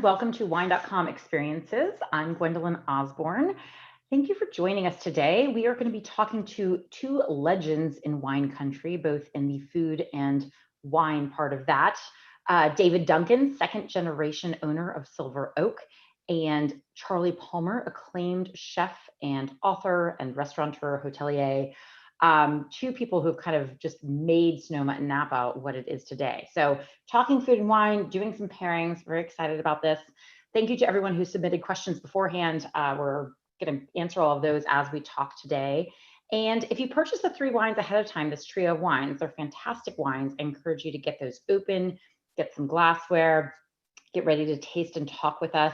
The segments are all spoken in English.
Welcome to Wine.com Experiences. I'm Gwendolyn Osborne. Thank you for joining us today. We are going to be talking to two legends in wine country, both in the food and wine part of that. David Duncan, second generation owner of Silver Oak, and Charlie Palmer, acclaimed chef and author and restaurateur, hotelier. Two people who've kind of just made Sonoma and Napa what it is today. So talking food and wine, doing some pairings, very excited about this. Thank you to everyone who submitted questions beforehand. We're going to answer all of those as we talk today. And if you purchase the 3 wines ahead of time, this trio of wines, they're fantastic wines. I encourage you to get those open, get some glassware, get ready to taste and talk with us.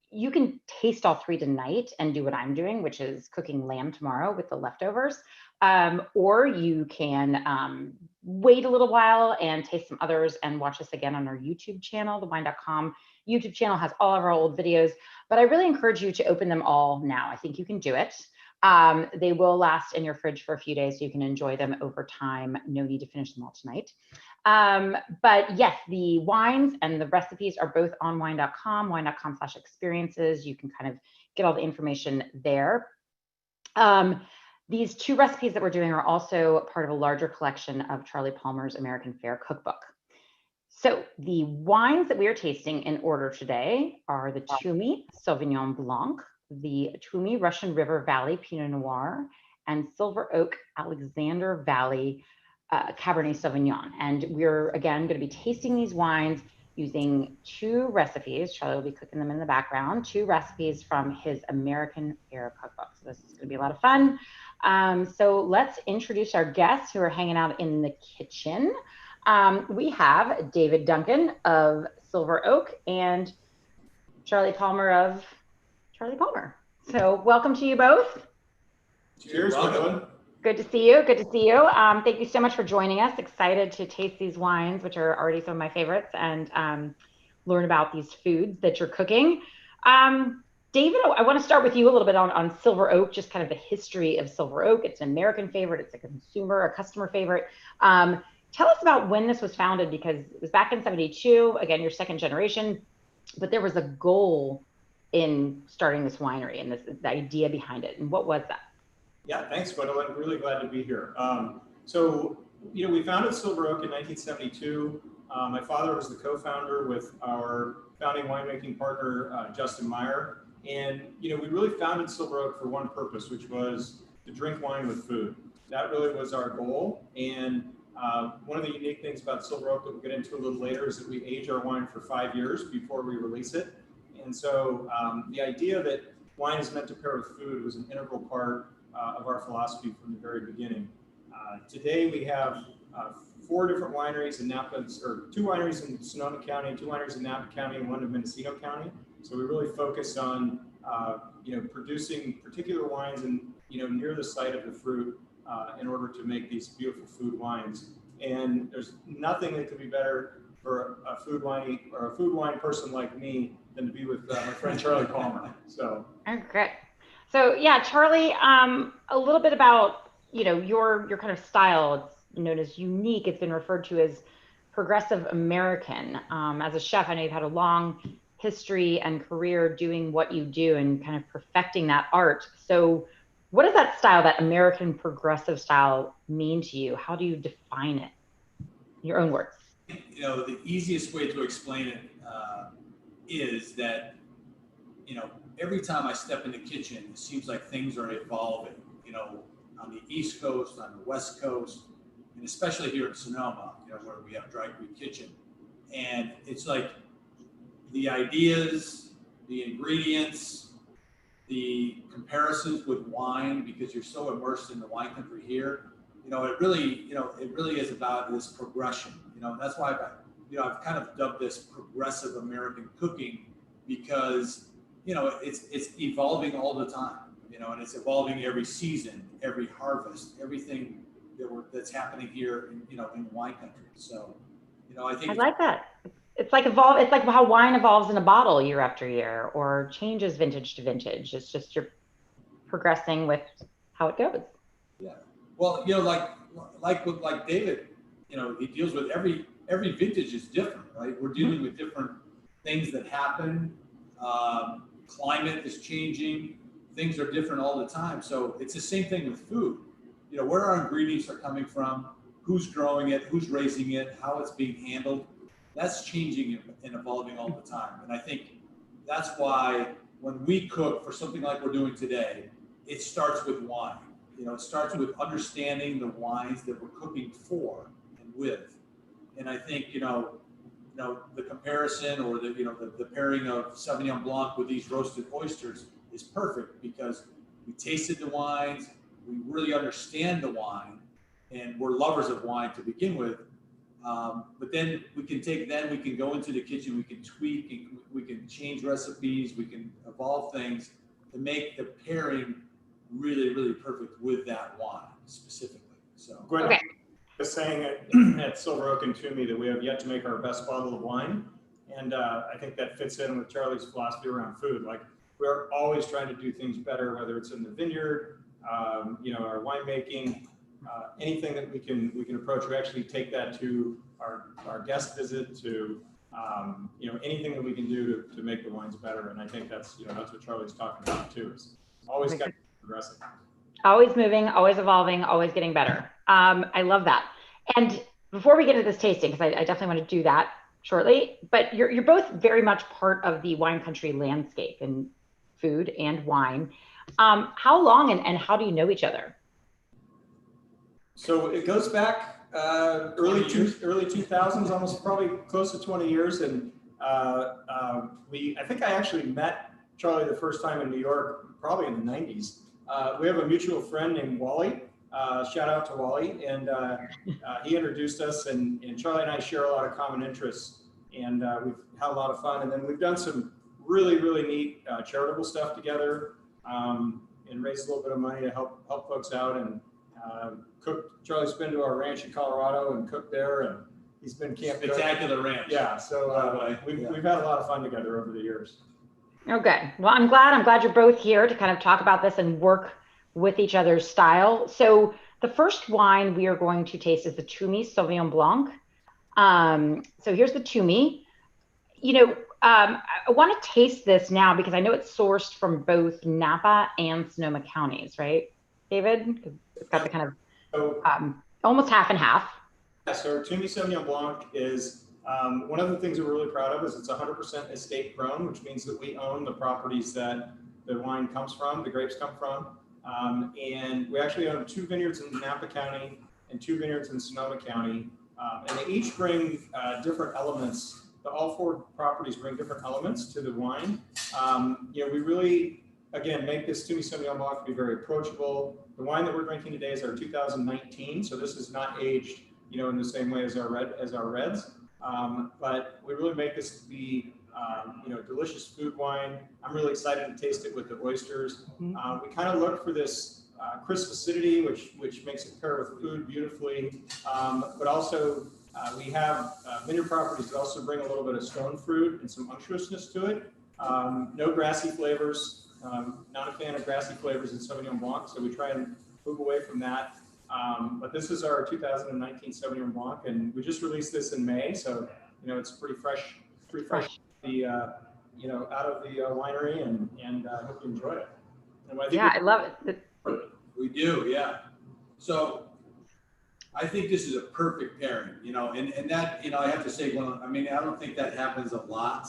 You can taste all 3 tonight and do what I'm doing, which is cooking lamb tomorrow with the leftovers. Or you can wait a little while and taste some others and watch us again on our YouTube channel. The Wine.com YouTube channel has all of our old videos, but I really encourage you to open them all now. I think you can do it. They will last in your fridge for a few days, so you can enjoy them over time. No need to finish them all tonight. But yes, the wines and the recipes are both on wine.com, wine.com/experiences. You can kind of get all the information there. These 2 recipes that we're doing are also part of a larger collection of Charlie Palmer's American Fare cookbook. So the wines that we are tasting in order today are the Twomey Sauvignon Blanc, the Twomey Russian River Valley Pinot Noir, and Silver Oak Alexander Valley Cabernet Sauvignon. And we're, again, going to be tasting these wines using 2 recipes. Charlie will be cooking them in the background. 2 recipes from his American Fare cookbook. So this is going to be a lot of fun. So let's introduce our guests who are hanging out in the kitchen. We have David Duncan of Silver Oak and Charlie Palmer of Charlie Palmer. So welcome to you both. Cheers, Gwendolyn. Good to see you. Good to see you. Thank you so much for joining us. Excited to taste these wines, which are already some of my favorites, and learn about these foods that you're cooking. David, I want to start with you a little bit on Silver Oak, just kind of the history of Silver Oak. It's an American favorite. It's a customer favorite. Tell us about when this was founded, because it was back in '72. Again, you're second generation, but there was a goal in starting this winery and the idea behind it. And what was that? Yeah, thanks, Gwendolyn. Really glad to be here. So, we founded Silver Oak in 1972. My father was the co-founder with our founding winemaking partner, Justin Meyer. And, we really founded Silver Oak for one purpose, which was to drink wine with food. That really was our goal. And one of the unique things about Silver Oak that we'll get into a little later is that we age our wine for 5 years before we release it. And so the idea that wine is meant to pair with food was an integral part of our philosophy from the very beginning. Today we have 4 different wineries in Napa, or 2 wineries in Sonoma County, 2 wineries in Napa County, and 1 in Mendocino County. So we really focus on producing particular wines and near the site of the fruit in order to make these beautiful food wines. And there's nothing that could be better for a food wine person like me than to be with my friend Charlie Palmer. So. Oh, great. So yeah, Charlie, a little bit about your kind of style. It's known as unique. It's been referred to as progressive American. As a chef, I know you've had a long history and career doing what you do and kind of perfecting that art. So what does that style, that American progressive style, mean to you? How do you define it in your own words? The easiest way to explain it is that, every time I step in the kitchen, it seems like things are evolving, on the East Coast, on the West Coast, and especially here in Sonoma, where we have a dry creek kitchen. And it's like the ideas, the ingredients, the comparisons with wine, because you're so immersed in the wine country here, it really is about this progression, and that's why I've kind of dubbed this progressive American cooking, because it's evolving all the time, and it's evolving every season, every harvest, everything that's happening here in wine country. So, I think I like that. It's like how wine evolves in a bottle year after year, or changes vintage to vintage. It's just you're progressing with how it goes. Yeah. Well, like David, he deals with every vintage is different, right? We're dealing with different things that happen. Climate is changing. Things are different all the time. So it's the same thing with food. You know, where our ingredients are coming from, who's growing it, who's raising it, how it's being handled. That's changing and evolving all the time. And I think that's why when we cook for something like we're doing today, it starts with wine. You know, it starts with understanding the wines that we're cooking for and with. And I think, the comparison or the pairing of Sauvignon Blanc with these roasted oysters is perfect because we tasted the wines, we really understand the wine, and we're lovers of wine to begin with. But then we can go into the kitchen, we can tweak, and we can change recipes, we can evolve things to make the pairing really, really perfect with that wine specifically. So Gwen was saying at Silver Oak and Twomey that we have yet to make our best bottle of wine. And I think that fits in with Charlie's philosophy around food. Like, we're always trying to do things better, whether it's in the vineyard, our winemaking, anything that we can approach. We actually take that to our guest visit, to anything that we can do to make the wines better. And I think that's what Charlie's talking about too. Is always got to be progressing. Always moving, always evolving, always getting better. I love that. And before we get into this tasting, because I definitely want to do that shortly, but you're both very much part of the wine country landscape in food and wine. How long and how do you know each other? So it goes back early 2000s, almost probably close to 20 years. And I think I actually met Charlie the first time in New York, probably in the 90s. We have a mutual friend named Wally. Shout out to Wally. And he introduced us, and Charlie and I share a lot of common interests, and we've had a lot of fun. And then we've done some really, really neat charitable stuff together, and raised a little bit of money to help folks out. And Charlie's been to our ranch in Colorado and cooked there, and he's been camping. Spectacular ranch. Yeah, so we've had a lot of fun together over the years. Okay, well, I'm glad you're both here to kind of talk about this and work with each other's style. So the first wine we are going to taste is the Twomey Sauvignon Blanc. So here's the Twomey. I want to taste this now because I know it's sourced from both Napa and Sonoma counties, right, David? It's got the kind of almost half and half. Yeah, so our Twomey Sauvignon Blanc is one of the things that we're really proud of is it's 100% estate grown, which means that we own the properties that the wine comes from, the grapes come from. And we actually own 2 vineyards in Napa County and 2 vineyards in Sonoma County. And they each bring different elements. All 4 properties bring different elements to the wine. We really, again, make this Twomey Sauvignon Blanc be very approachable. The wine that we're drinking today is our 2019, so this is not aged, in the same way as our reds. But we really make this be, delicious food wine. I'm really excited to taste it with the oysters. We kind of look for this crisp acidity, which makes it pair with food beautifully. But also, we have vineyard properties that also bring a little bit of stone fruit and some unctuousness to it. No grassy flavors. Not a fan of grassy flavors in Sauvignon Blanc, so we try and move away from that. But this is our 2019 Sauvignon Blanc, and we just released this in May, so it's pretty fresh. Out of the winery, and I hope you enjoy it. I love it. We do, yeah. So I think this is a perfect pairing, and that, I have to say, I don't think that happens a lot.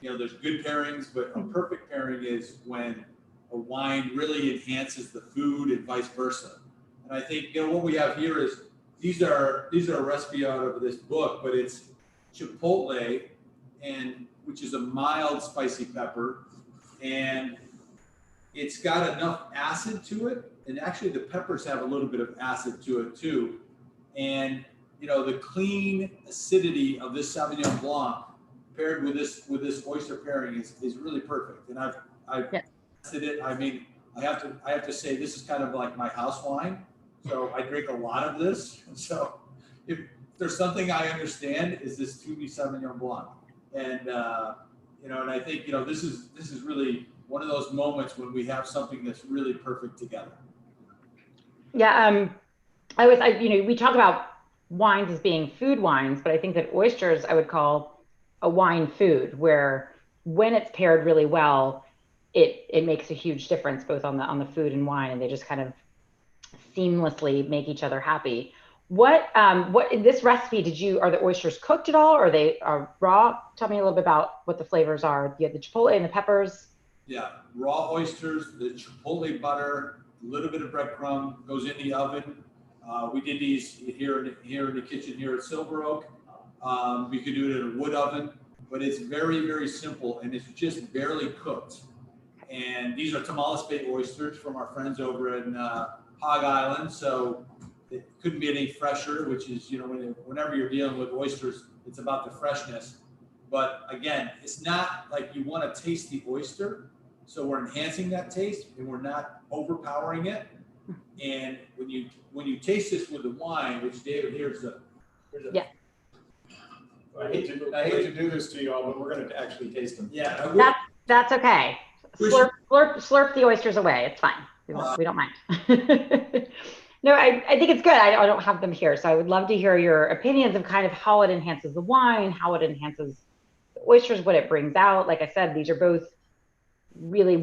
There's good pairings, but a perfect pairing is when a wine really enhances the food and vice versa. And I think, what we have here is, these are a recipe out of this book, but it's chipotle, which is a mild spicy pepper, and it's got enough acid to it, and actually the peppers have a little bit of acid to it too. And the clean acidity of this Sauvignon Blanc paired with this oyster pairing is really perfect. And I've tested it. I mean, I have to say this is kind of like my house wine. So I drink a lot of this. And so if there's something I understand is this Twomey Sauvignon Blanc. And and I think this is really one of those moments when we have something that's really perfect together. Yeah, we talk about wines as being food wines, but I think that oysters I would call a wine food where when it's paired really well, it makes a huge difference both on the food and wine, and they just kind of seamlessly make each other happy. What in this recipe are the oysters cooked at all, or are they raw? Tell me a little bit about what the flavors are. You have the chipotle and the peppers. Yeah, raw oysters, the chipotle butter, a little bit of breadcrumb goes in the oven. We did these here in the kitchen here at Silver Oak. We could do it in a wood oven, but it's very, very simple, and it's just barely cooked. And these are Tamales Bay oysters from our friends over in Hog Island, so it couldn't be any fresher, which is, whenever you're dealing with oysters, it's about the freshness. But again, it's not like you want to taste the oyster, so we're enhancing that taste and we're not overpowering it. And when you taste this with the wine, which David, here's a yeah. I hate to do this to you all, but we're going to actually taste them. Yeah, that's okay. Slurp the oysters away. It's fine. We don't mind. No, I think it's good. I don't have them here, so I would love to hear your opinions of kind of how it enhances the wine, how it enhances the oysters, what it brings out. Like I said, these are both really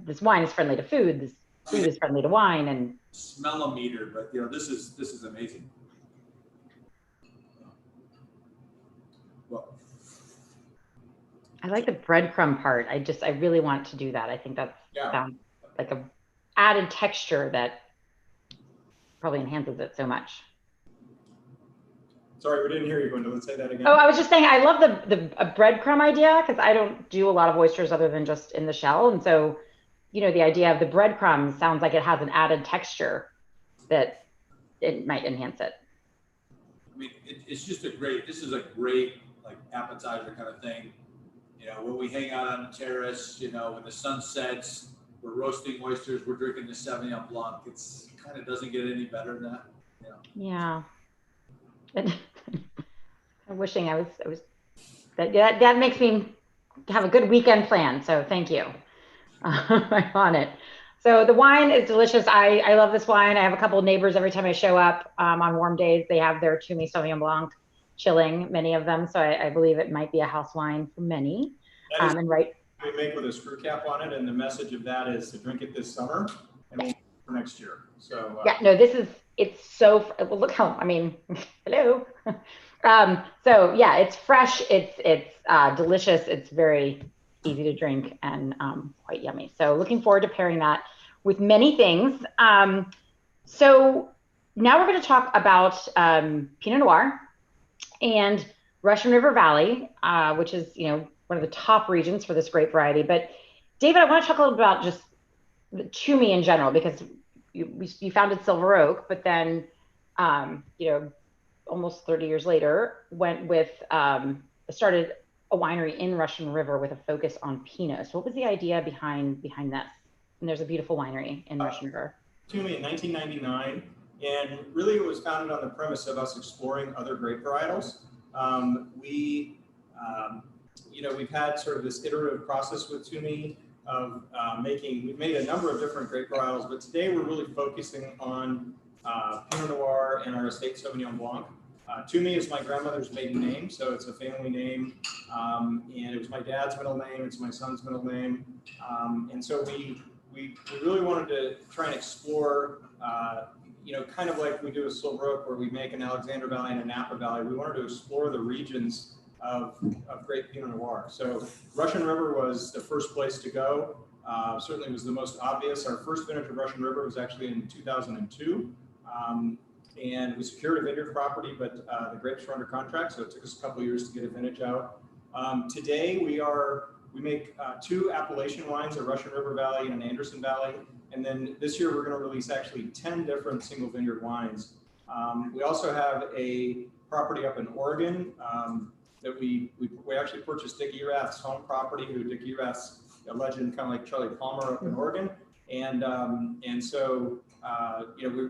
this wine is friendly to food. This food is friendly to wine, and smell-o-meter, but this is amazing. Well, I like the breadcrumb part. I really want to do that. I think that sounds like a added texture that probably enhances it so much. Sorry, we didn't hear you, Gwendolyn. Say that again. Oh, I was just saying, I love the breadcrumb idea, because I don't do a lot of oysters other than just in the shell. And so, the idea of the breadcrumbs sounds like it has an added texture that it might enhance it. I mean, this is a great like appetizer kind of thing. When we hang out on the terrace, when the sun sets, we're roasting oysters, we're drinking the Sauvignon blanc. It kind of doesn't get any better than that. Yeah. I'm wishing I was that makes me have a good weekend plan. So thank you. I'm on it. So the wine is delicious. I love this wine. I have a couple of neighbors every time I show up on warm days. They have their Twomey Sauvignon Blanc chilling, many of them. So I believe it might be a house wine for many. And right. We make with a screw cap on it, and the message of that is to drink it this summer and for next year. So yeah, no, it's so well, look how hello. So yeah, it's fresh. It's delicious. It's very easy to drink and quite yummy. So looking forward to pairing that with many things. So now we're going to talk about Pinot Noir and Russian River Valley, which is one of the top regions for this grape variety. But David, I want to talk a little bit about just the Twomey in general, because you founded Silver Oak, but then almost 30 years later started a winery in Russian River with a focus on Pinot. So what was the idea behind this? And there's a beautiful winery in Russian River. Twomey in 1999, and really it was founded on the premise of us exploring other grape varietals. We've had sort of this iterative process with Twomey of we've made a number of different grape varietals, but today we're really focusing on Pinot Noir and our estate Sauvignon Blanc. Twomey is my grandmother's maiden name, so it's a family name, and it was my dad's middle name, it's my son's middle name, and so we really wanted to try and explore, kind of like we do with Silver Oak, where we make an Alexander Valley and a Napa Valley. We wanted to explore the regions of great Pinot Noir. So Russian River was the first place to go. Certainly was the most obvious. Our first vintage of Russian River was actually in 2002. And we secured a vineyard property, but the grapes were under contract, so it took us a couple of years to get a vintage out. Today we make 2 appellation wines, a Russian River Valley and an Anderson Valley. And then this year we're going to release actually 10 different single vineyard wines. We also have a property up in Oregon that we actually purchased Dick Erath's home property, who Dick Erath's a legend, kind of like Charlie Palmer up in Oregon. And so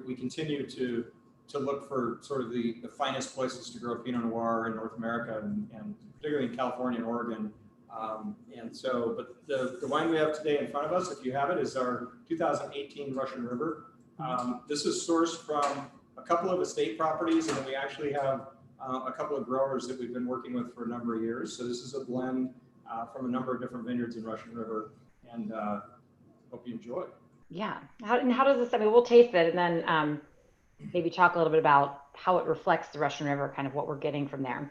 we continue to look for sort of the finest places to grow Pinot Noir in North America, and particularly in California and Oregon. But the wine we have today in front of us, if you have it, is our 2018 Russian River. This is sourced from a couple of estate properties, and then we actually have a couple of growers that we've been working with for a number of years. So this is a blend from a number of different vineyards in Russian River, and hope you enjoy. Yeah. How does this, I mean, we'll taste it and then maybe talk a little bit about how it reflects the Russian River, kind of what we're getting from there.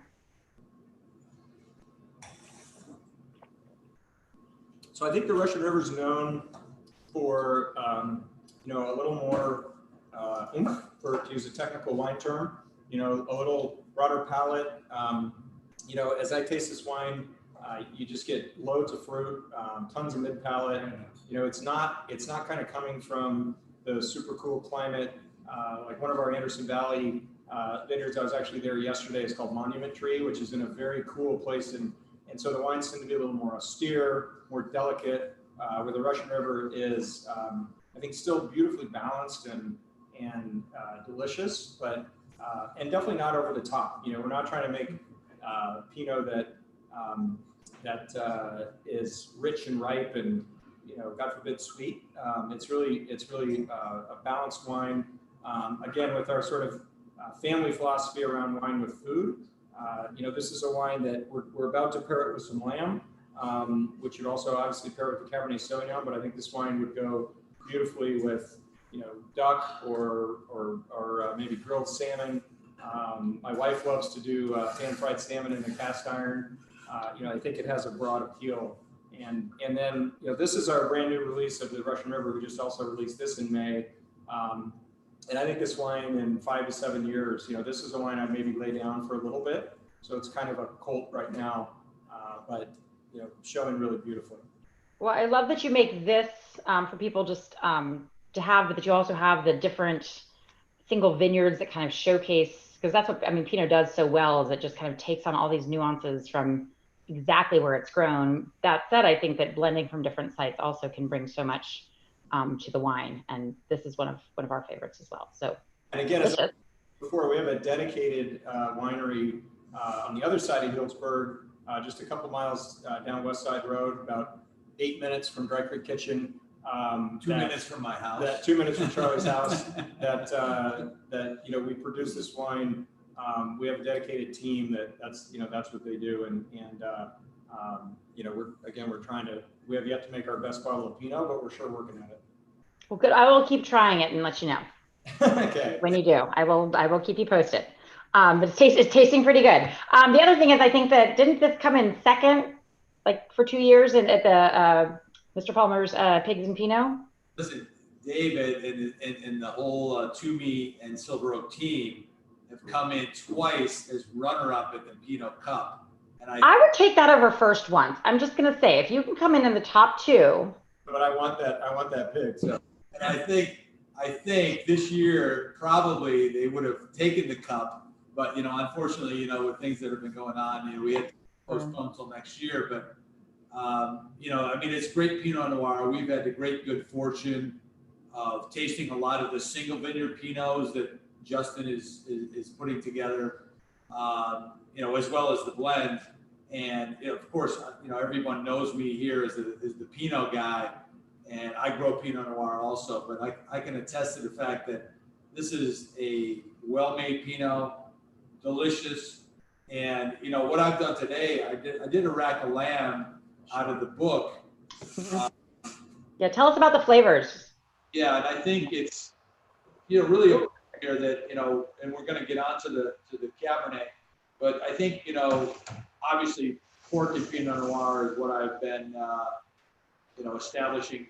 So I think the Russian River is known for, a little more oomph, to use a technical wine term, a little broader palate. As I taste this wine, you just get loads of fruit, tons of mid palate. It's not kind of coming from the super cool climate. Like one of our Anderson Valley vineyards, I was actually there yesterday. It's called Monument Tree, which is in a very cool place. And so the wines tend to be a little more austere, more delicate, where the Russian River is, I think, still beautifully balanced and delicious, but and definitely not over the top. We're not trying to make Pinot that is rich and ripe and God forbid sweet. It's really a balanced wine. Again, with our sort of family philosophy around wine with food. This is a wine that we're about to pair it with some lamb, which would also obviously pair with the Cabernet Sauvignon, but I think this wine would go beautifully with, duck or maybe grilled salmon. My wife loves to do pan-fried salmon in a cast iron. I think it has a broad appeal. And then, this is our brand new release of the Russian River. We just also released this in May. And I think this wine in 5 to 7 years, this is a wine I'd maybe lay down for a little bit. So it's kind of a cult right now, but showing really beautifully. Well, I love that you make this for people just to have, but that you also have the different single vineyards that kind of showcase, because that's what, Pinot does so well, is it just kind of takes on all these nuances from exactly where it's grown. That said, I think that blending from different sites also can bring so much to the wine, and this is one of our favorites as well. So, and again, as before, we have a dedicated winery on the other side of Healdsburg, just a couple miles down West Side Road, about 8 minutes from Dry Creek Kitchen. 2 minutes from my house. 2 minutes from Charlie's house. That we produce this wine. We have a dedicated team that's what they do, and we have yet to make our best bottle of Pinot, but we're sure working at it. Well, good. I will keep trying it and let you know. Okay. When you do, I will keep you posted. But it's tasting pretty good. The other thing is, I think that didn't this come in second, like for 2 years, at the Mr. Palmer's Pigs and Pinot? Listen, David and the whole Twomey and Silver Oak team have come in twice as runner-up at the Pinot Cup. And I would take that over first once. I'm just gonna say, if you can come in the top two. But I want that pig. So. And I think this year probably they would have taken the cup, but unfortunately, with things that have been going on, we had to postpone until next year. But it's great Pinot Noir. We've had the great good fortune of tasting a lot of the single vineyard Pinots that Justin is putting together, as well as the blend. And of course, everyone knows me here as the Pinot guy, and I grow Pinot Noir also. But I can attest to the fact that this is a well-made Pinot, delicious. And what I've done today, I did a rack of lamb out of the book. Yeah, tell us about the flavors. Yeah, and I think it's really here that and we're going to get on to the Cabernet, but I think obviously port and Pinot Noir is what I've been establishing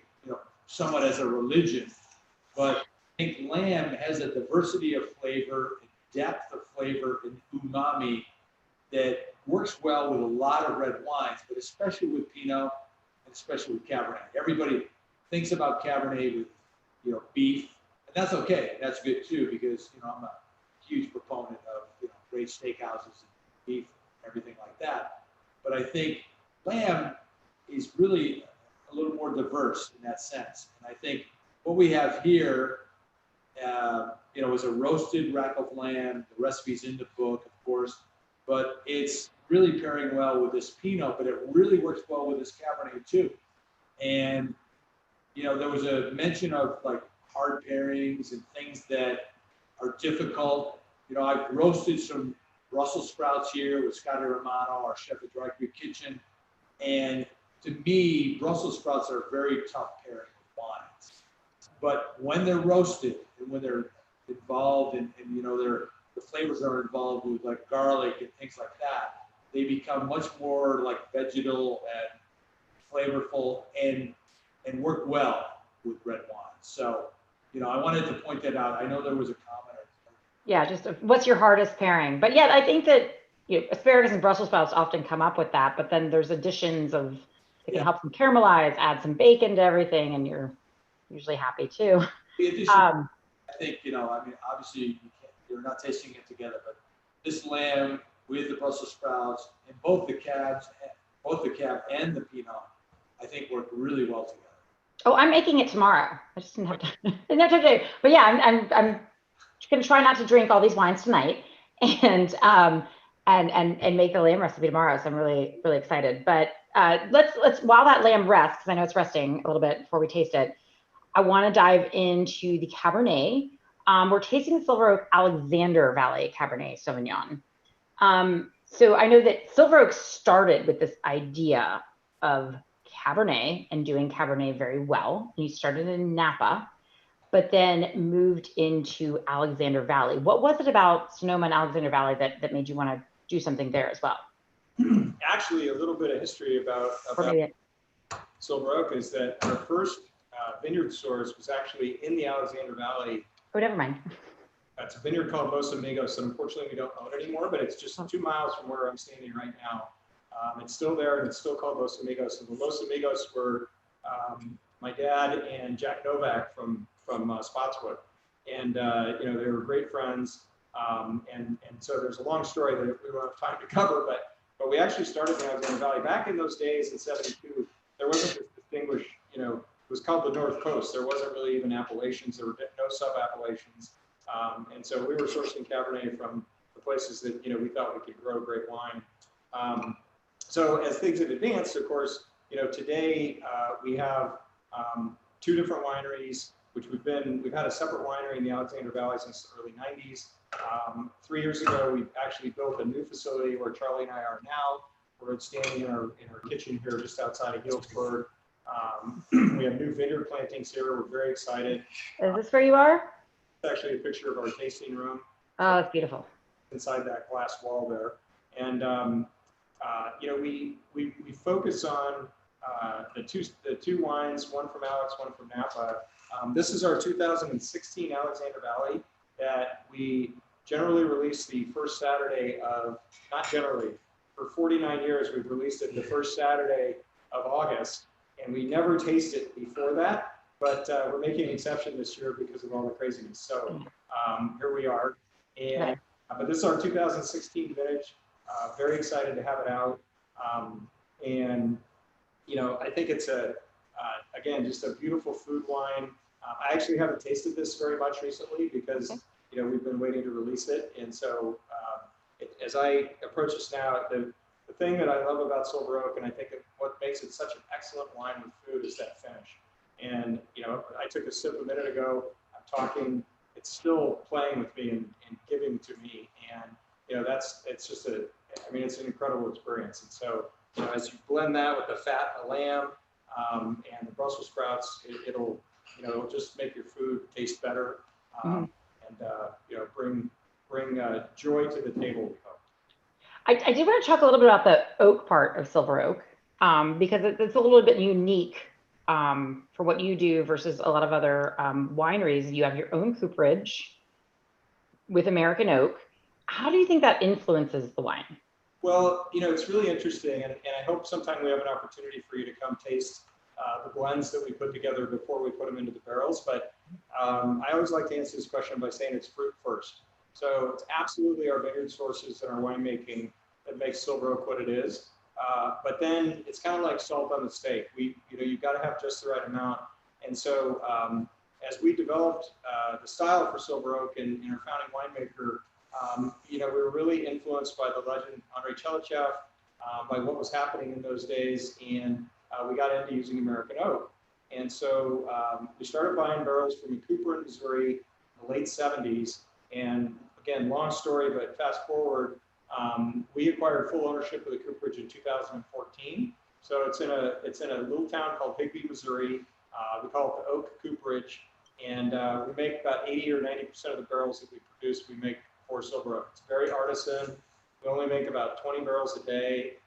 somewhat as a religion, but I think lamb has a diversity of flavor, depth of flavor, and umami that works well with a lot of red wines, but especially with Pinot and especially with Cabernet. Everybody thinks about Cabernet with beef, and that's okay. That's good too, because I'm a huge proponent of great steakhouses and beef, everything like that. But I think lamb is really a little more diverse in that sense. And I think what we have here, is a roasted rack of lamb. The recipe's in the book, of course, but it's really pairing well with this Pinot, but it really works well with this Cabernet too. And, there was a mention of like hard pairings and things that are difficult. I've roasted some Brussels sprouts here with Scotty Romano, our chef at Dry Creek Kitchen. And to me, Brussels sprouts are a very tough pairing with wines. But when they're roasted and when they're involved and you know, the flavors are involved with like garlic and things like that, they become much more like vegetal and flavorful and work well with red wine. So, you know, I wanted to point that out. I know there was a comment. Yeah, just what's your hardest pairing? But yeah, I think that asparagus and Brussels sprouts often come up with that, but then there's additions of it can help them caramelize, add some bacon to everything, and you're usually happy too. The addition, I think, you know, I mean, obviously you're not tasting it together, but this lamb with the Brussels sprouts and both the cab and the pinot, I think work really well together. Oh, I'm making it tomorrow. I just didn't have time. Didn't have time to do. But yeah, I'm going to try not to drink all these wines tonight, and make the lamb recipe tomorrow. So I'm really excited. But let's while that lamb rests, because I know it's resting a little bit before we taste it, I want to dive into the Cabernet. We're tasting the Silver Oak Alexander Valley Cabernet Sauvignon. So I know that Silver Oak started with this idea of Cabernet and doing Cabernet very well. You started in Napa, but then moved into Alexander Valley. What was it about Sonoma and Alexander Valley that made you want to do something there as well? Actually, a little bit of history about Silver Oak is that our first vineyard source was actually in the Alexander Valley. Oh, never mind. It's a vineyard called Los Amigos, and unfortunately we don't own it anymore, but it's just 2 miles from where I'm standing right now. It's still there, and it's still called Los Amigos. And the Los Amigos were my dad and Jack Novak from Spotswood, and you know, they were great friends. And so there's a long story that we won't have time to cover, but we actually started in Alexander Valley back in those days in '72. There wasn't this distinguished, you know, it was called the North Coast. There wasn't really even appellations. There were no sub-appellations. And so we were sourcing Cabernet from the places that, you know, we thought we could grow great wine. So as things have advanced, of course, you know, today we have 2 different wineries, which we've had a separate winery in the Alexander Valley since the early 90s. 3 years ago, we actually built a new facility where Charlie and I are now. We're standing in our kitchen here just outside of Healdsburg. We have new vineyard plantings here. We're very excited. Is this where you are? It's actually a picture of our tasting room. Oh, it's beautiful. Inside that glass wall there. And, you know, we focus on the two wines, one from Alex, one from Napa. This is our 2016 Alexander Valley that we generally release the first Saturday of, not generally, for 49 years, we've released it the first Saturday of August, and we never taste it before that, but we're making an exception this year because of all the craziness. So here we are. And but this is our 2016 vintage. Very excited to have it out. And, you know, I think it's again, just a beautiful food wine. I actually haven't tasted this very much recently because, you know, we've been waiting to release it. And so as I approach this now, the thing that I love about Silver Oak, and I think what makes it such an excellent wine with food, is that finish. And, you know, I took a sip a minute ago. I'm talking, it's still playing with me and giving to me. And, you know, it's just I mean, it's an incredible experience. And so, you know, as you blend that with the fat of the lamb and the Brussels sprouts, it'll just make your food taste better and, you know, bring joy to the table. I did want to talk a little bit about the oak part of Silver Oak because it's a little bit unique for what you do versus a lot of other wineries. You have your own cooperage with American oak. How do you think that influences the wine? Well, you know, it's really interesting, and I hope sometime we have an opportunity for you to come taste the blends that we put together before we put them into the barrels. But I always like to answer this question by saying it's fruit first. So it's absolutely our vineyard sources and our winemaking that makes Silver Oak what it is. But then it's kind of like salt on the steak. You've got to have just the right amount. And so as we developed the style for Silver Oak and our founding winemaker, you know, we were really influenced by the legend Andrei Chelichev, by what was happening in those days, and we got into using American oak. And so we started buying barrels from a cooper in Missouri in the late 70s. And again, long story, but fast forward, We acquired full ownership of the cooperage in 2014. So it's in a little town called Higbee, Missouri. We call it the Oak Cooperage, and we make about 80 or 90% of the barrels that we produce. We make for Silver Oak. It's very artisan. We only make about 20 barrels a day.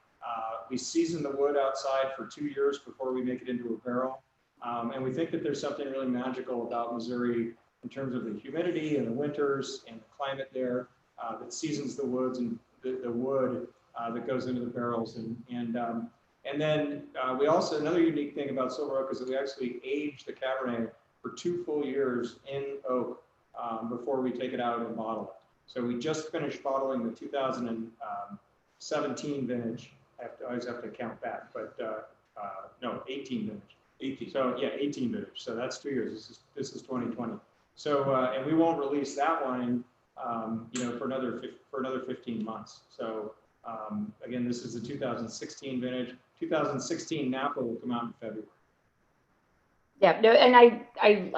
We season the wood outside for 2 years before we make it into a barrel. And we think that there's something really magical about Missouri in terms of the humidity and the winters and the climate there that seasons the woods and the wood that goes into the barrels. And then we also, another unique thing about Silver Oak is that we actually age the Cabernet for 2 full years in oak before we take it out and bottle it. So we just finished bottling the 2017 vintage. I always have to count back, but no, 18 vintage. 18. So yeah, 18 vintage. So that's 2 years. This is 2020. So and we won't release that wine, for another 15 months. So again, this is the 2016 vintage. 2016 Napa will come out in February. Yeah, no, and I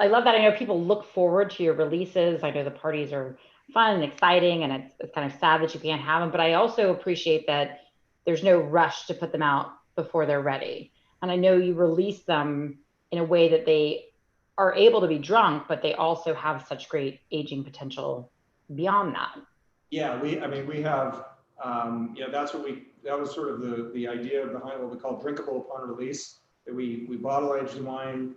love that. I know people look forward to your releases. I know the parties are fun and exciting, and it's kind of sad that you can't have them. But I also appreciate that there's no rush to put them out before they're ready. And I know you release them in a way that they are able to be drunk, but they also have such great aging potential beyond that. Yeah, we have, that was sort of the idea behind what we call drinkable upon release, that we bottle age the wine,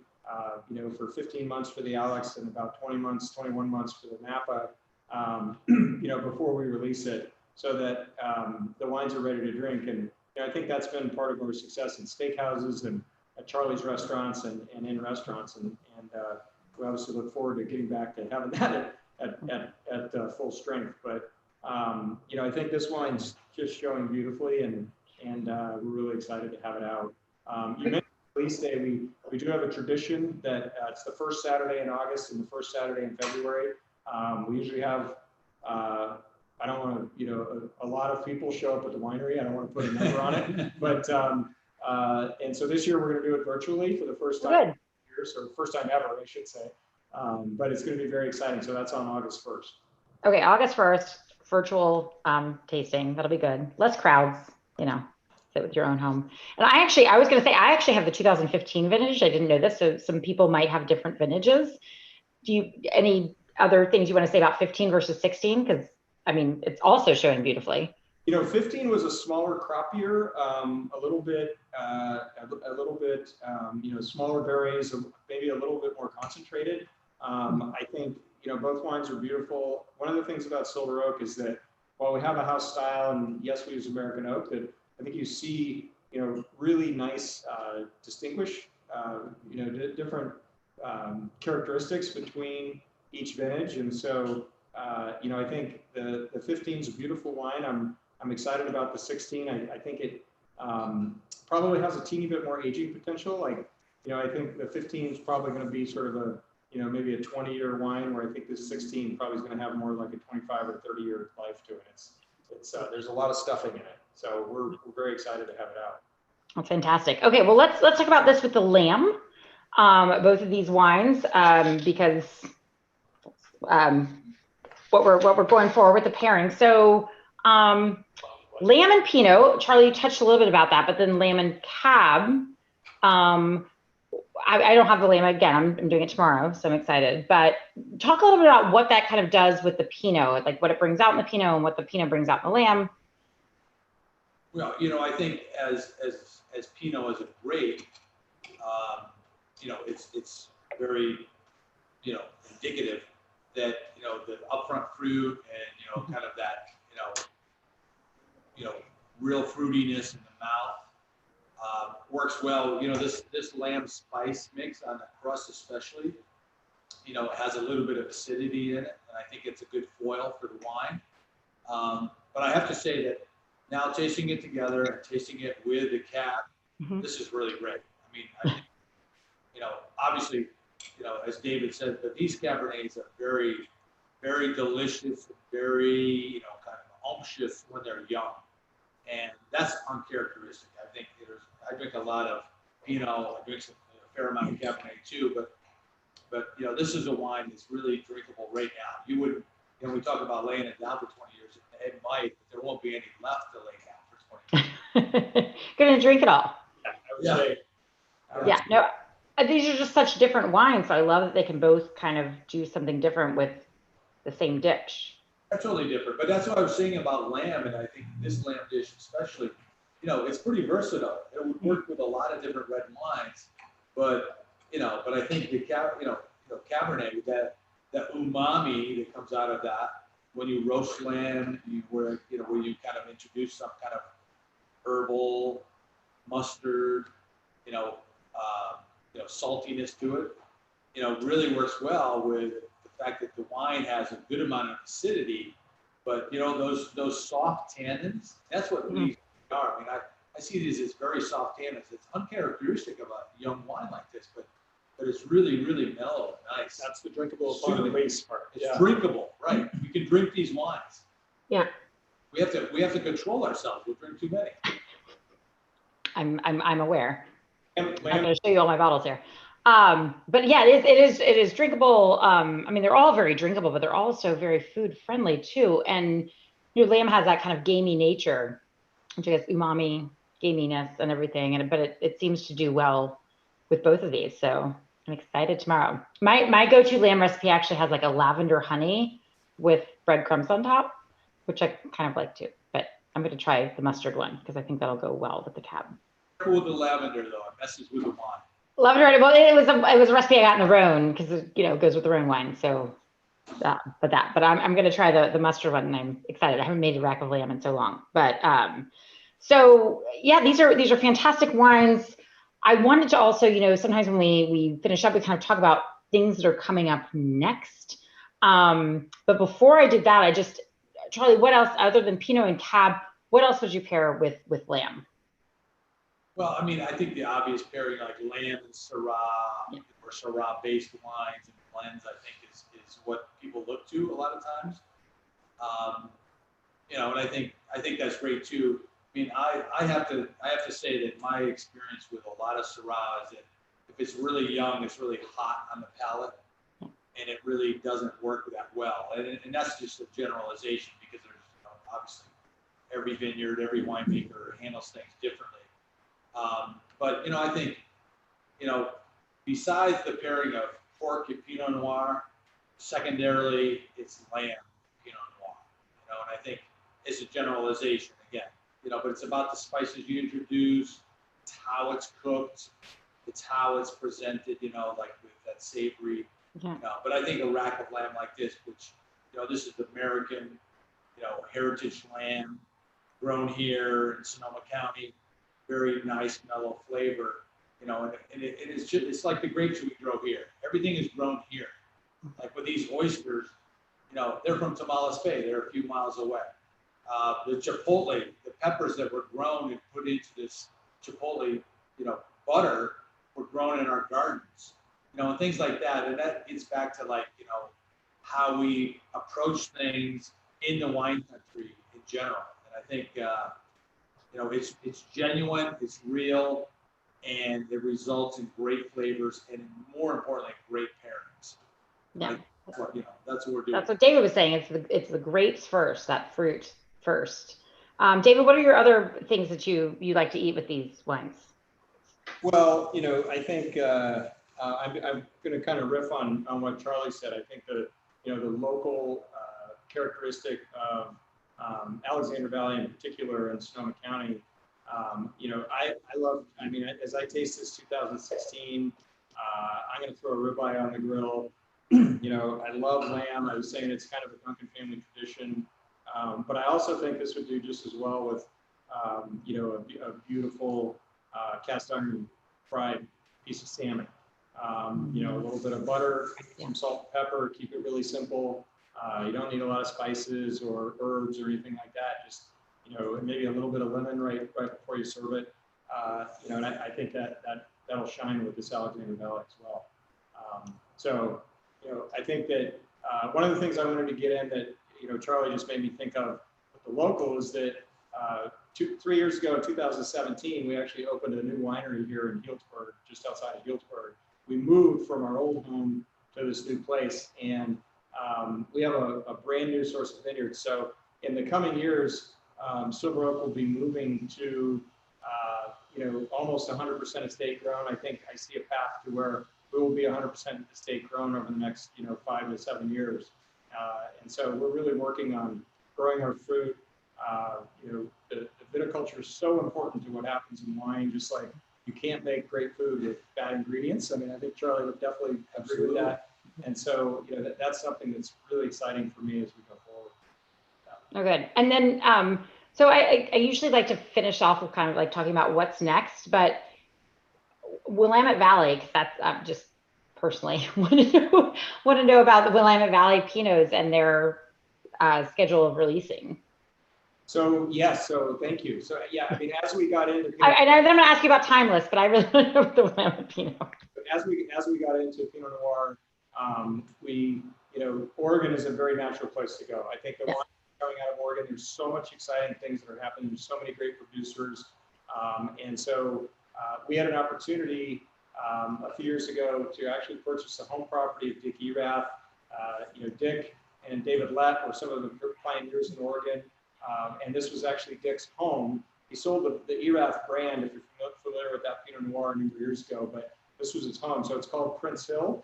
for 15 months for the Alex and about 21 months for the Napa, before we release it, so that the wines are ready to drink. And I think that's been part of our success in steakhouses and at Charlie's restaurants and in restaurants. And we obviously look forward to getting back to having that at full strength. But I think this wine's just showing beautifully, and we're really excited to have it out. You mentioned release day. We do have a tradition that it's the first Saturday in August and the first Saturday in February. We usually have, I don't want to, a lot of people show up at the winery. I don't want to put a number on it, but and so this year we're going to do it virtually for the first time years, or first time ever, I should say. But it's going to be very exciting. So that's on August 1st. Okay, August 1st, virtual tasting. That'll be good. Less crowds, sit with your own home. And I was going to say, I actually have the 2015 vintage. I didn't know this. So some people might have different vintages. Any other things you want to say about 15 versus 16? Because it's also showing beautifully. 15 was a smaller crop year, a little bit, smaller berries, maybe a little bit more concentrated. I think, both wines are beautiful. One of the things about Silver Oak is that while we have a house style, and yes, we use American oak, that I think you see, really nice, different characteristics between each vintage. And so, I think the 15 is a beautiful wine. I'm excited about the 16. I think it probably has a teeny bit more aging potential. I think the 15 is probably going to be sort of a, maybe a 20-year wine, where I think this 16 probably is going to have more like a 25 or 30-year life to it. It's there's a lot of stuffing in it. So we're very excited to have it out. That's fantastic. Okay, well, let's talk about this with the lamb, both of these wines, because what we're going for with the pairing. So lamb and Pinot, Charlie, you touched a little bit about that, but then lamb and cab. I don't have the lamb again. I'm doing it tomorrow, so I'm excited. But talk a little bit about what that kind of does with the Pinot, like what it brings out in the Pinot and what the Pinot brings out in the lamb. Well, I think as Pinot as a grape, it's very, indicative that, the upfront fruit and, kind of that, real fruitiness in the mouth works well. This lamb spice mix on the crust especially, has a little bit of acidity in it, and I think it's a good foil for the wine. But I have to say that now tasting it together and tasting it with the cab, this is really great. I think, obviously, as David said, but these Cabernets are very, very delicious, very, kind of unctuous when they're young. And that's uncharacteristic. I think I drink a lot of Pinot, I drink a fair amount of Cabernet too, but this is a wine that's really drinkable right now. You would, we talk about laying it down for 20 years, it might, but there won't be any left to lay down for 20 years. Gonna drink it all. I would Yeah. say. Yeah, no, these are just such different wines. So I love that they can both kind of do something different with the same dish. They're totally different, but that's what I was saying about lamb, and I think this lamb dish especially, it's pretty versatile. It would work with a lot of different red wines, but I think the Cabernet with that umami that comes out of that when you roast lamb, where you kind of introduce some kind of herbal mustard, saltiness to it, really works well with the fact that the wine has a good amount of acidity, but those soft tannins, that's what these are. I mean, I see these as very soft tannins. It's uncharacteristic of a young wine like this, but it's really, really mellow and nice. That's the drinkable part, the base part. It's drinkable, right? We can drink these wines. Yeah. We have to control ourselves. We'll drink too many. I'm aware. And I'm going to show you all my bottles here. But yeah, it is drinkable. I mean, they're all very drinkable, but they're also very food friendly too. And lamb has that kind of gamey nature, which has umami, gaminess, and everything. But it seems to do well with both of these. So I'm excited tomorrow. My go-to lamb recipe actually has like a lavender honey with breadcrumbs on top, which I kind of like too. But I'm going to try the mustard one because I think that'll go well with the cab. Cool with the lavender though, it messes with the wine. Lavender, well, it was a recipe I got in the Rhone because it goes with the Rhone wine. So, but I'm going to try the mustard one, and I'm excited. I haven't made a rack of lamb in so long, but so yeah, these are fantastic wines. I wanted to also, sometimes when we finish up, we kind of talk about things that are coming up next. But before I did that, Charlie, what else other than Pinot and Cab? What else would you pair with lamb? Well, I mean, I think the obvious pairing like lamb and Syrah or Syrah-based wines and blends, I think is what people look to a lot of times. And I think that's great too. I mean, I have to say that my experience with a lot of Syrah is that if it's really young, it's really hot on the palate, and it really doesn't work that well. And that's just a generalization because there's obviously every vineyard, every winemaker handles things differently. But I think besides the pairing of pork and Pinot Noir, secondarily it's lamb Pinot Noir. And I think it's a generalization again. But it's about the spices you introduce, it's how it's cooked, it's how it's presented. Like with that savory. Yeah. But I think a rack of lamb like this, which this is American, heritage lamb, grown here in Sonoma County. Very nice, mellow flavor, and it's like the grapes we grow here. Everything is grown here. Like with these oysters, they're from Tamales Bay. They're a few miles away. The chipotle, the peppers that were grown and put into this chipotle, butter, were grown in our gardens, and things like that. And that gets back to how we approach things in the wine country in general. And I think. It's genuine, it's real, and it results in great flavors and more importantly, great pairings. Yeah. That's what we're doing. That's what David was saying. It's the grapes first, that fruit first. David, what are your other things that you like to eat with these wines? Well, I think I'm going to kind of riff on what Charlie said. I think that the local characteristic of Alexander Valley in particular and Sonoma County, I love, as I taste this 2016, I'm going to throw a ribeye on the grill. I love lamb. I was saying it's kind of a Duncan family tradition, but I also think this would do just as well with, a beautiful cast iron fried piece of salmon. A little bit of butter, some salt and pepper, keep it really simple. You don't need a lot of spices or herbs or anything like that. Just, maybe a little bit of lemon right before you serve it. And I think that'll shine with this Alexander Valley as well. I think that one of the things I wanted to get in that, Charlie just made me think of with the local is that 3 years ago, in 2017, we actually opened a new winery here in Healdsburg, just outside of Healdsburg. We moved from our old home to this new place, and we have a brand new source of vineyards. So in the coming years, Silver Oak will be moving to, almost 100% estate grown. I think I see a path to where we will be 100% estate grown over the next, 5 to 7 years. And so we're really working on growing our fruit. The viticulture is so important to what happens in wine, just like you can't make great food with bad ingredients. I mean, I think Charlie would definitely agree with that. And so, that's something that's really exciting for me as we go forward. Oh, good. And then, so I usually like to finish off with kind of like talking about what's next, but Willamette Valley, 'cause that's just personally want to know about the Willamette Valley Pinots and their schedule of releasing. So yes, so thank you. So yeah, I mean, as we got into and I'm going to ask you about Timeless, but I really want to know about the Willamette Pinot. As we got into Pinot Noir, Oregon is a very natural place to go. I think the wine coming out of Oregon, there's so much exciting things that are happening. There's so many great producers, and so we had an opportunity a few years ago to actually purchase the home property of Dick Erath. Dick and David Lett were some of the pioneers in Oregon. And this was actually Dick's home. He sold the Erath brand, if you're familiar with that Pinot Noir, a number of years ago, but this was his home. So it's called Prince Hill.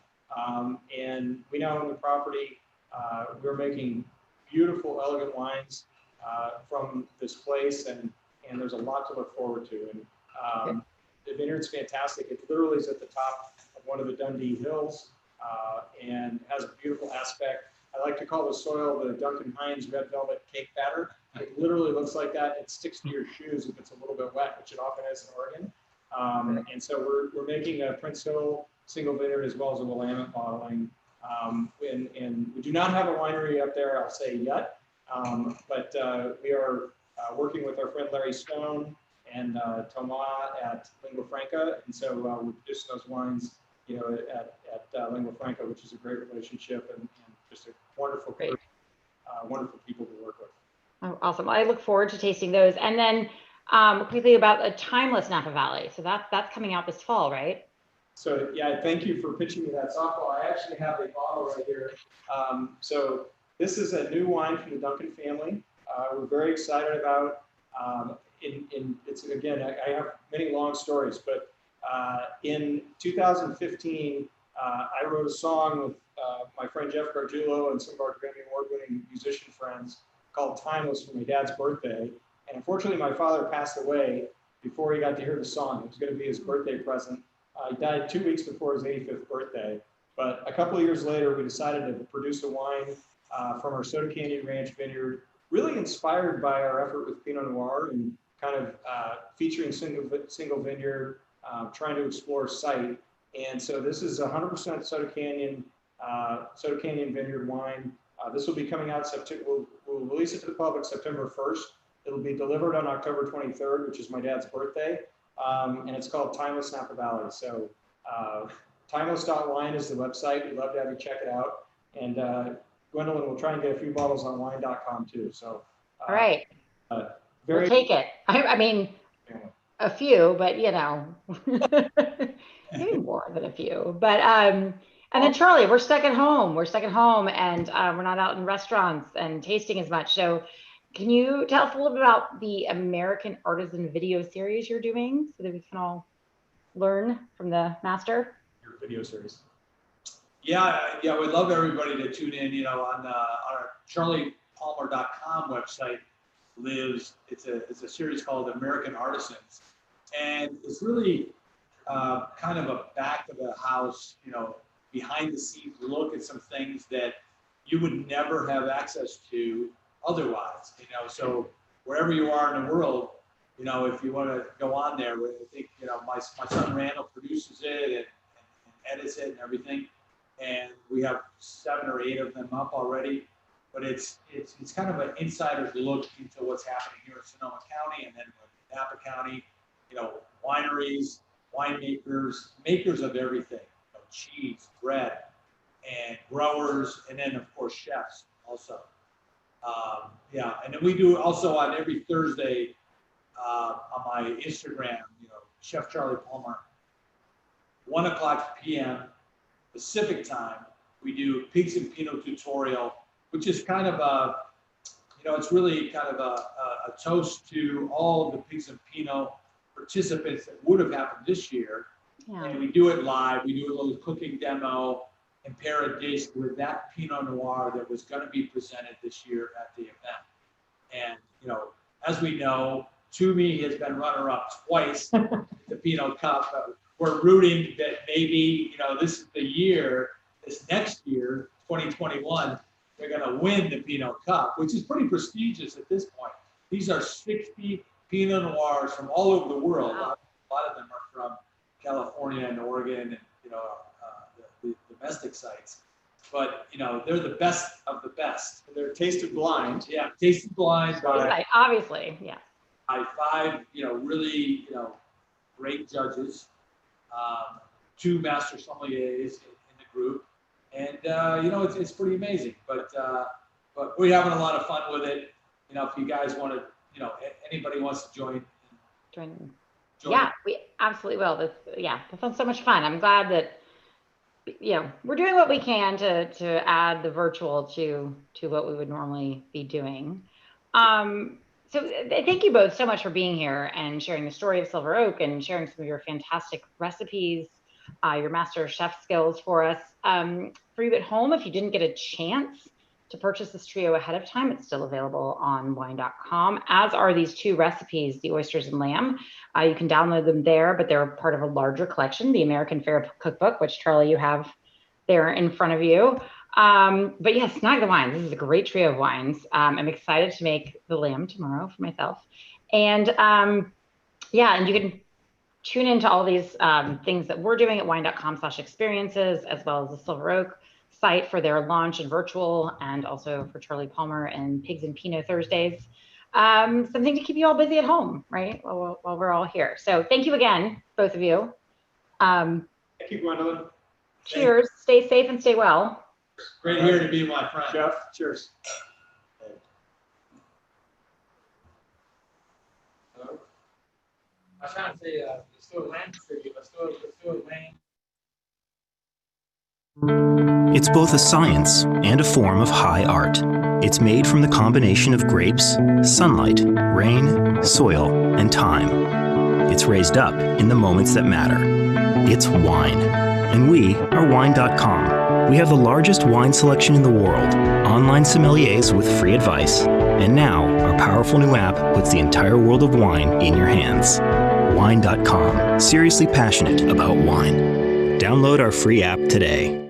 And we now own the property. We're making beautiful, elegant wines from this place, and there's a lot to look forward to. And the vineyard's fantastic. It literally is at the top of one of the Dundee Hills and has a beautiful aspect. I like to call the soil the Duncan Hines red velvet cake batter. It literally looks like that. It sticks to your shoes if it's a little bit wet, which it often is in Oregon. And so we're making a Prince Hill single vineyard as well as a Willamette bottling. And we do not have a winery up there, I'll say yet, but we are working with our friend Larry Stone and Twomey at Lingua Franca, and so we're producing those wines, at Lingua Franca, which is a great relationship and just a wonderful group, wonderful people to work with. Oh, awesome! I look forward to tasting those. And then quickly about a Timeless Napa Valley. So that's coming out this fall, right? So yeah, thank you for pitching me that softball. I actually have a bottle right here. So this is a new wine from the Duncan family. We're very excited about. It's again, I have many long stories, but in 2015, I wrote a song with my friend Jeff Gargiulo and some of our Grammy Award-winning musician friends called "Timeless" for my dad's birthday. And unfortunately, my father passed away before he got to hear the song. It was going to be his birthday present. He died 2 weeks before his 85th birthday. But a couple of years later, we decided to produce a wine from our Soda Canyon Ranch vineyard, really inspired by our effort with Pinot Noir and kind of featuring single vineyard, trying to explore site. And so this is 100% Soda Canyon vineyard wine. This will be coming out we'll release it to the public September 1st. It'll be delivered on October 23rd, which is my dad's birthday. And it's called Timeless Napa Valley. So timeless.wine is the website. We'd love to have you check it out. And Gwendolyn will try and get a few bottles on Wine.com too. So all right. We'll take it. I mean, a few, but maybe more than a few. But and then Charlie, we're stuck at home. And we're not out in restaurants and tasting as much. So can you tell us a little bit about the American Artisan video series you're doing so that we can all learn from the master? Your video series. Yeah, we'd love everybody to tune in, on our charliepalmer.com website it's a series called American Artisans. And it's really kind of a back of the house, behind the scenes look at some things that you would never have access to otherwise, so wherever you are in the world, if you want to go on there, I think, my son Randall produces it and edits it and everything. And we have 7 or 8 of them up already, but it's kind of an insider's look into what's happening here in Sonoma County and then Napa County, wineries, winemakers, makers of everything, cheese, bread, and growers, and then of course chefs also. And then we do also on every Thursday on my Instagram, Chef Charlie Palmer, 1:00 p.m. Pacific time, we do Pigs and Pinot tutorial, which is kind of a, it's really kind of a toast to all the Pigs and Pinot participants that would have happened this year. Yeah. And we do it live. We do a little cooking demo and pair a dish with that Pinot Noir that was going to be presented this year at the event. And, as we know, Twomey has been runner-up twice at the Pinot Cup. We're rooting that maybe, this is the year, this next year, 2021, they're going to win the Pinot Cup, which is pretty prestigious at this point. These are 60 Pinot Noirs from all over the world. Wow. A lot of them are from California and Oregon and, the domestic sites. But, they're the best of the best. They're tasted blind. Yeah, tasted blind by Right, obviously, yeah. 5, really, great judges, 2 master sommeliers in the group. And, it's pretty amazing. But we're having a lot of fun with it. If you guys want to, anybody wants to join. Yeah, we absolutely will. That sounds so much fun. I'm glad that, we're doing what we can to add the virtual to what we would normally be doing. So thank you both so much for being here and sharing the story of Silver Oak and sharing some of your fantastic recipes, your master chef skills for us. For you at home, if you didn't get a chance to purchase this trio ahead of time, it's still available on Wine.com, as are these 2 recipes, the oysters and lamb. You can download them there, but they're part of a larger collection, the American Fare Cookbook, which, Charlie, you have there in front of you. But yes, snag the wines. This is a great trio of wines. I'm excited to make the lamb tomorrow for myself. And and you can tune into all these things that we're doing at wine.com/experiences, as well as the Silver Oak site for their launch and virtual, and also for Charlie Palmer and Pigs and Pinot Thursdays. Something to keep you all busy at home, right? While we're all here. So thank you again, both of you. Thank you, Gwendolyn. Cheers. Stay safe and stay well. Great here to be my friend. Chef, cheers. I was trying to say, let's do a land tribute. Let's do a land. It's both a science and a form of high art. It's made from the combination of grapes, sunlight, rain, soil, and time. It's raised up in the moments that matter. It's wine. And we are Wine.com. We have the largest wine selection in the world, online sommeliers with free advice, and now our powerful new app puts the entire world of wine in your hands. Wine.com. Seriously passionate about wine. Download our free app today.